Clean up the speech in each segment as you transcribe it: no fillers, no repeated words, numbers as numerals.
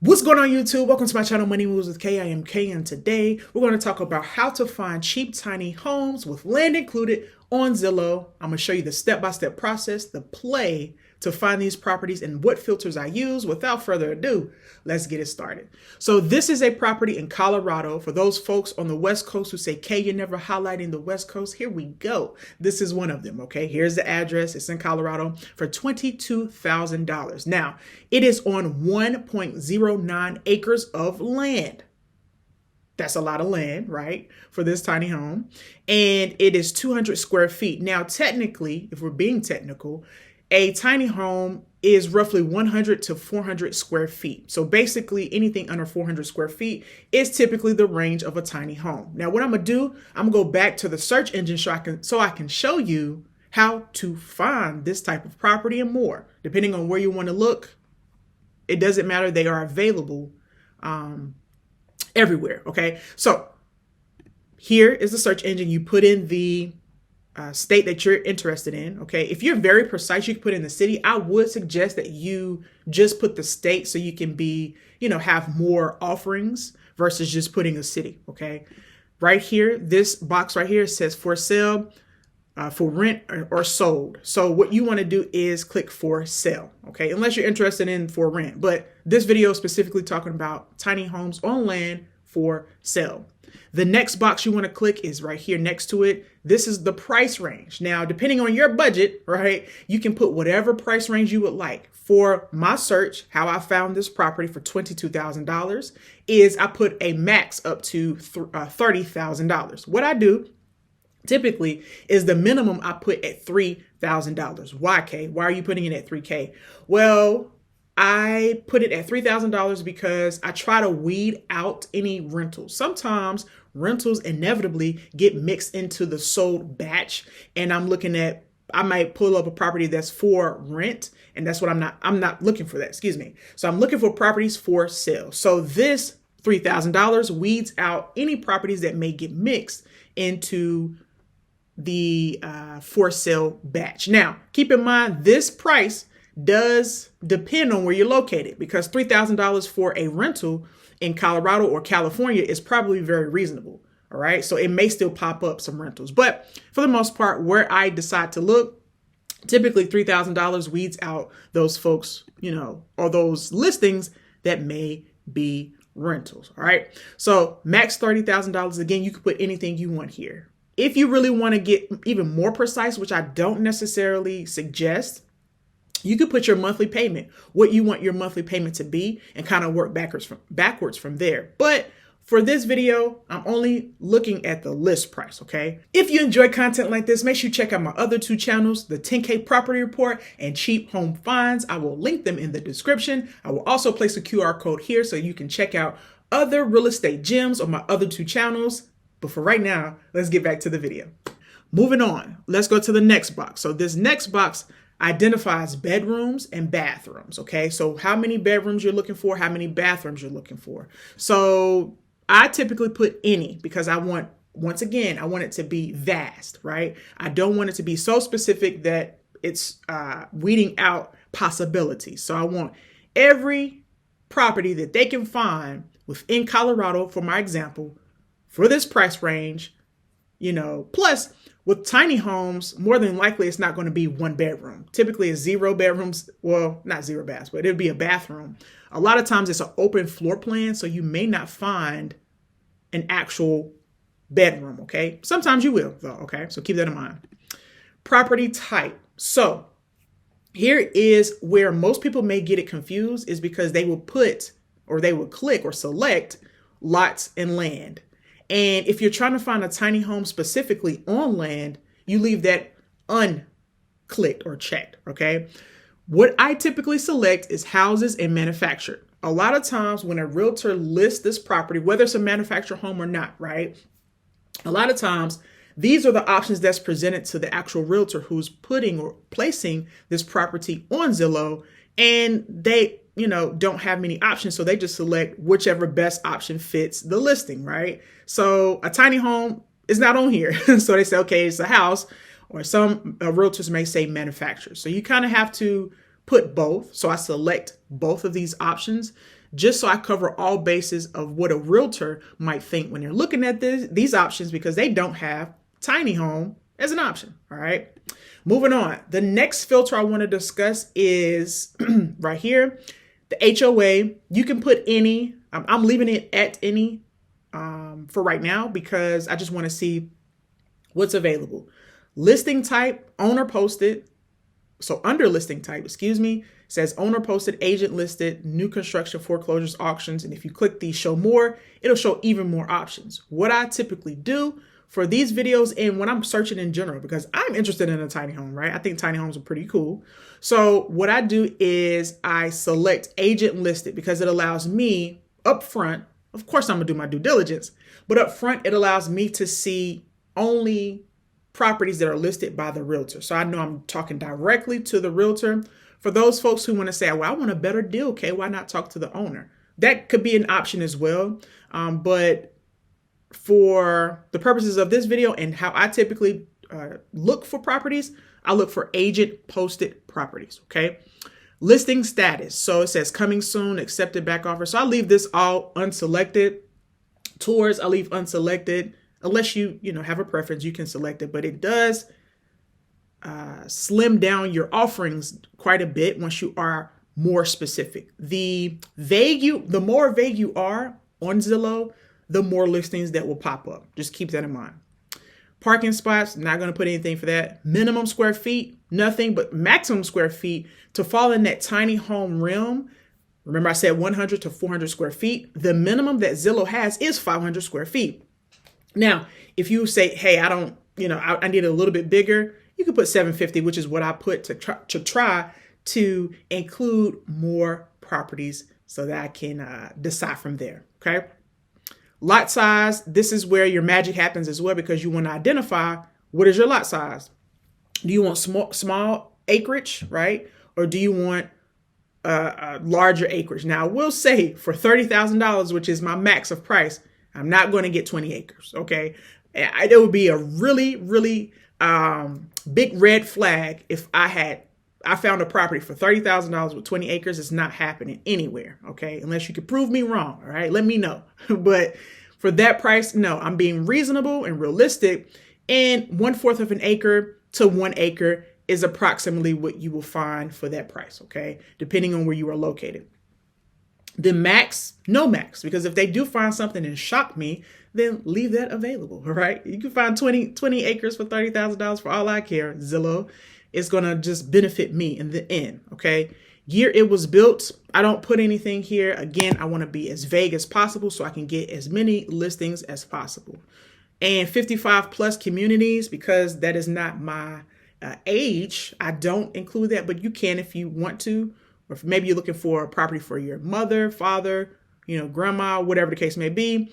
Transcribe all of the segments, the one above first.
What's going on YouTube? Welcome to my channel, Money Moves with K. I am K, and today we're going to talk about how to find cheap tiny homes with land included on Zillow. I'm going to show you the step-by-step process, the play to find these properties and what filters I use. Without further ado, let's get it started. So this is a property in Colorado. For those folks on the West Coast who say, K, you're never highlighting the West Coast, here we go. This is one of them, okay? Here's the address. It's in Colorado for $22,000. Now, it is on 1.09 acres of land. That's a lot of land, right, for this tiny home. And it is 200 square feet. Now, technically, if we're being technical, a tiny home is roughly 100 to 400 square feet. So basically anything under 400 square feet is typically the range of a tiny home. Now, what I'm gonna do, I'm gonna go back to the search engine so I can show you how to find this type of property and more. Depending on where you want to look, it doesn't matter. They are available everywhere, okay? So here is the search engine. You put in the state that you're interested in, okay? If you're very precise, you can put in the city. I would suggest that you just put the state so you can be, have more offerings versus just putting a city, okay? Right here, this box right here says for sale, for rent or sold. So what you want to do is click for sale, okay? Unless you're interested in for rent. But this video is specifically talking about tiny homes on land for sale. The next box you want to click is right here next to it. This is the price range. Now, depending on your budget, right, you can put whatever price range you would like. For my search, how I found this property for $22,000 is I put a max up to $30,000. What I do typically is the minimum I put at $3,000. Why, K? Why are you putting it at $3K? Well, I put it at $3,000 because I try to weed out any rentals. Sometimes rentals inevitably get mixed into the sold batch, and I might pull up a property that's for rent, and that's what I'm not looking for that, excuse me. So I'm looking for properties for sale. So this $3,000 weeds out any properties that may get mixed into the for sale batch. Now, keep in mind, this price does depend on where you're located, because $3,000 for a rental in Colorado or California is probably very reasonable. All right. So it may still pop up some rentals, but for the most part, where I decide to look, typically $3,000 weeds out those folks, or those listings that may be rentals. All right. So max $30,000. Again, you can put anything you want here. If you really want to get even more precise, which I don't necessarily suggest, you could put your monthly payment, what you want your monthly payment to be, and kind of work backwards from there. But for this video, I'm only looking at the list price, okay? If you enjoy content like this, make sure you check out my other two channels, the 10K Property Report and Cheap Home Finds. I will link them in the description. I will also place a QR code here so you can check out other real estate gems on my other two channels. But for right now, let's get back to the video. Moving on, let's go to the next box. So this next box identifies bedrooms and bathrooms, okay? So how many bedrooms you're looking for, how many bathrooms you're looking for. So I typically put any, because I want it to be vast, right? I don't want it to be so specific that it's weeding out possibilities. So I want every property that they can find within Colorado, for my example, for this price range, plus with tiny homes, more than likely, it's not going to be one bedroom. Typically it's 0 bedrooms. Well, not 0 baths, but it'll be a bathroom. A lot of times it's an open floor plan, so you may not find an actual bedroom, okay? Sometimes you will though, okay? So keep that in mind. Property type. So here is where most people may get it confused, is because they will click or select lots and land. And if you're trying to find a tiny home specifically on land, you leave that unclicked or checked, okay? What I typically select is houses and manufactured. A lot of times when a realtor lists this property, whether it's a manufactured home or not, right? A lot of times, these are the options that's presented to the actual realtor who's putting or placing this property on Zillow, and they don't have many options. So they just select whichever best option fits the listing, right? So a tiny home is not on here. So they say, okay, it's a house, or some realtors may say manufactured. So you kind of have to put both. So I select both of these options. just so I cover all bases of what a realtor might think when they're looking at these options, because they don't have tiny home as an option. All right. Moving on. The next filter I want to discuss is right here, the HOA. You can put any. I'm leaving it at any for right now because I just want to see what's available. Listing type, owner posted. So under listing type, excuse me, says owner posted, agent listed, new construction, foreclosures, auctions. And if you click the show more, it'll show even more options. What I typically do for these videos and when I'm searching in general, because I'm interested in a tiny home, right? I think tiny homes are pretty cool. So what I do is I select agent listed because it allows me up front, of course I'm gonna do my due diligence, but up front it allows me to see only properties that are listed by the realtor. So I know I'm talking directly to the realtor. For those folks who want to say, well, I want a better deal, okay, why not talk to the owner? That could be an option as well. But for the purposes of this video and how I typically look for properties, I look for agent posted properties, okay? Listing status. So it says coming soon, accepted back offer. So I leave this all unselected. Tours, I leave unselected. Unless you have a preference, you can select it, but it does slim down your offerings quite a bit once you are more specific. The more vague you are on Zillow, the more listings that will pop up. Just keep that in mind. Parking spots, not going to put anything for that. Minimum square feet, nothing, but maximum square feet to fall in that tiny home realm. Remember I said 100 to 400 square feet. The minimum that Zillow has is 500 square feet. Now, if you say, hey, I need a little bit bigger, you can put 750, which is what I put to try to include more properties so that I can decide from there. Okay. Lot size. This is where your magic happens as well, because you want to identify what is your lot size. Do you want small acreage, right? Or do you want larger acreage? Now, I will say for $30,000, which is my max of price, I'm not going to get 20 acres, okay? It would be a really, really big red flag if I found a property for $30,000 with 20 acres. It's not happening anywhere, okay? Unless you could prove me wrong, all right? Let me know. But for that price, no, I'm being reasonable and realistic. And 1/4 of an acre to 1 acre is approximately what you will find for that price, okay? Depending on where you are located. The max, no max, because if they do find something and shock me, then leave that available, all right? You can find 20 acres for $30,000 for all I care. Zillow is going to just benefit me in the end, okay? Year it was built, I don't put anything here. Again, I want to be as vague as possible so I can get as many listings as possible. And 55 plus communities, because that is not my age, I don't include that, but you can if you want to. Or if maybe you're looking for a property for your mother, father, grandma, whatever the case may be.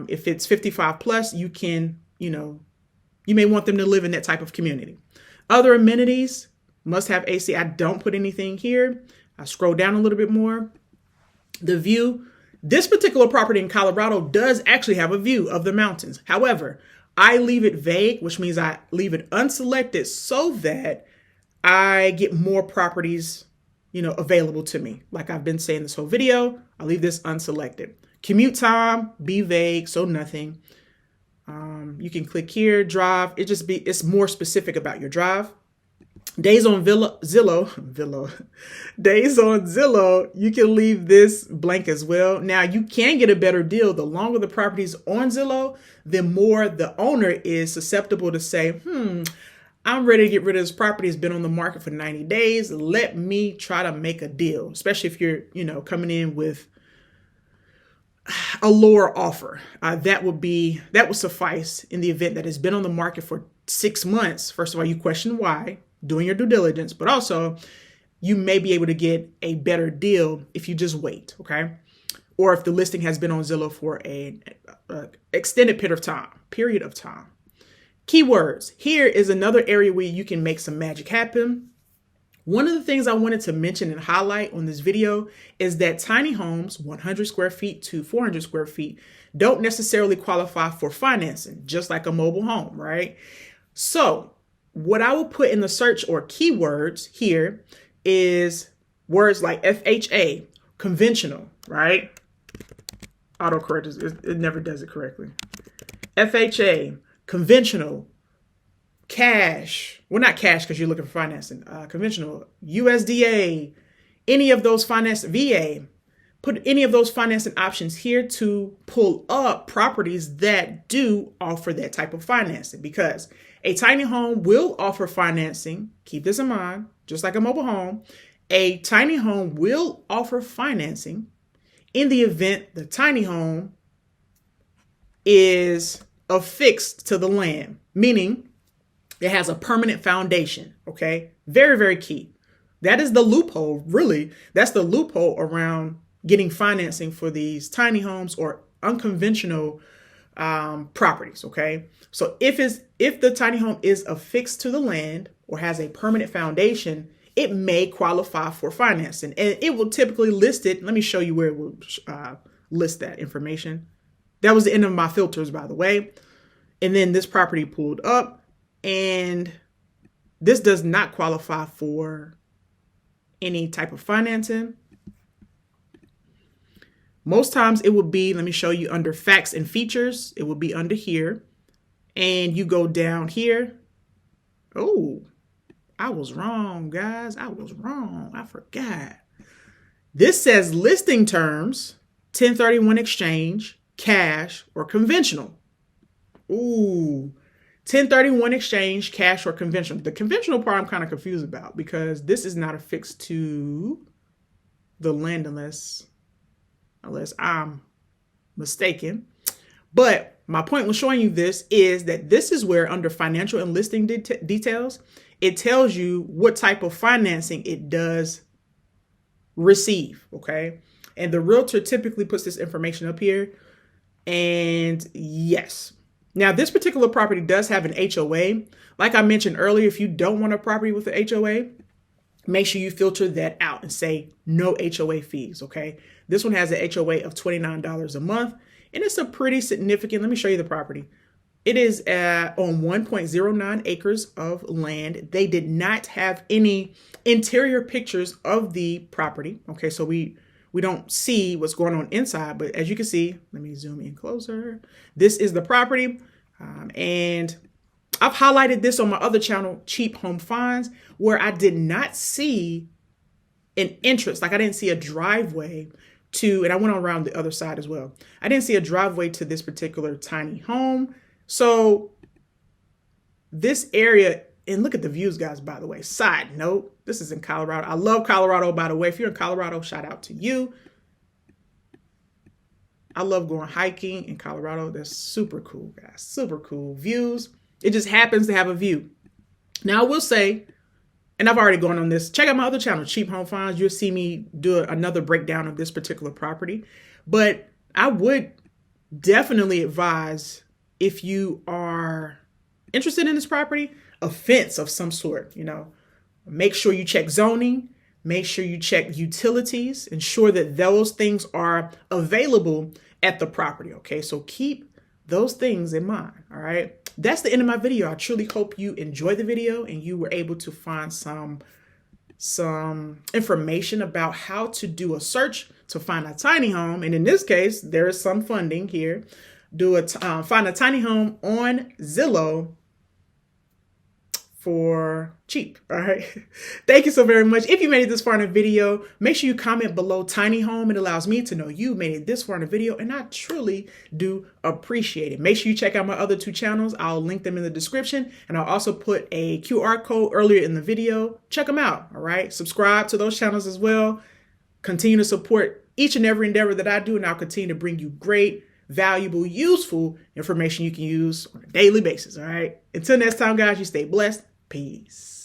If it's 55 plus, you can, you may want them to live in that type of community. Other amenities, must have AC. I don't put anything here. I scroll down a little bit more. The view, this particular property in Colorado does actually have a view of the mountains. However, I leave it vague, which means I leave it unselected so that I get more properties available to me. Like I've been saying this whole video, I'll leave this unselected. Commute time, be vague, so nothing. You can click here, drive. It's more specific about your drive. Days on Days on Zillow, you can leave this blank as well. Now you can get a better deal. The longer the property's on Zillow, the more the owner is susceptible to say, I'm ready to get rid of this property. It's been on the market for 90 days. Let me try to make a deal, especially if you're, coming in with a lower offer. That would suffice in the event that it's been on the market for 6 months. First of all, you question why, doing your due diligence, but also you may be able to get a better deal if you just wait, okay? Or if the listing has been on Zillow for an extended period of time. Keywords. Here is another area where you can make some magic happen. One of the things I wanted to mention and highlight on this video is that tiny homes, 100 square feet to 400 square feet, don't necessarily qualify for financing, just like a mobile home, right? So what I will put in the search or keywords here is words like FHA, conventional, right? Autocorrect, it never does it correctly. FHA, conventional, cash. Well, not cash because you're looking for financing. Conventional, USDA, any of those finance, VA. Put any of those financing options here to pull up properties that do offer that type of financing, because a tiny home will offer financing. Keep this in mind, just like a mobile home, a tiny home will offer financing in the event the tiny home is affixed to the land, meaning it has a permanent foundation. Okay, very, very key. That is the loophole, really. That's the loophole around getting financing for these tiny homes or unconventional properties. Okay, so if the tiny home is affixed to the land or has a permanent foundation, it may qualify for financing, and it will typically list it. Let me show you where it will list that information. That was the end of my filters, by the way. And then this property pulled up, and this does not qualify for any type of financing. Most times it would be, let me show you, under facts and features. It would be under here. And you go down here. Oh, I was wrong, guys. I was wrong. I forgot. This says listing terms, 1031 exchange, cash, or conventional. Ooh, 1031 exchange, cash, or conventional. The conventional part I'm kind of confused about because this is not affixed to the land unless I'm mistaken. But my point with showing you this is that this is where under financial and listing details, it tells you what type of financing it does receive. Okay. And the realtor typically puts this information up here. And yes. Now, this particular property does have an HOA. Like I mentioned earlier, if you don't want a property with an HOA, make sure you filter that out and say no HOA fees. Okay. This one has an HOA of $29 a month, and it's a pretty significant. Let me show you the property. It is on 1.09 acres of land. They did not have any interior pictures of the property. Okay, so we don't see what's going on inside, but as you can see, let me zoom in closer. This is the property, and I've highlighted this on my other channel, Cheap Home Finds, where I did not see an entrance. Like I didn't see a driveway to, and I went around the other side as well. I didn't see a driveway to this particular tiny home. So this area, and look at the views, guys, by the way. Side note, this is in Colorado. I love Colorado, by the way. If you're in Colorado, shout out to you. I love going hiking in Colorado. That's super cool, guys. Super cool views. It just happens to have a view. Now, I will say, and I've already gone on this, check out my other channel, Cheap Home Finds. You'll see me do another breakdown of this particular property. But I would definitely advise, if you are interested in this property, a fence of some sort, make sure you check zoning, make sure you check utilities, ensure that those things are available at the property. Okay, so keep those things in mind. All right. That's the end of my video. I truly hope you enjoyed the video and you were able to find some information about how to do a search to find a tiny home. And in this case, there is some funding here. Find a tiny home on Zillow for cheap. All right. Thank you so very much. If you made it this far in the video, make sure you comment below tiny home. It allows me to know you made it this far in the video, and I truly do appreciate it. Make sure you check out my other two channels. I'll link them in the description, and I'll also put a QR code earlier in the video. Check them out. All right. Subscribe to those channels as well. Continue to support each and every endeavor that I do, and I'll continue to bring you great, valuable, useful information you can use on a daily basis. All right. Until next time, guys, you stay blessed. Peace.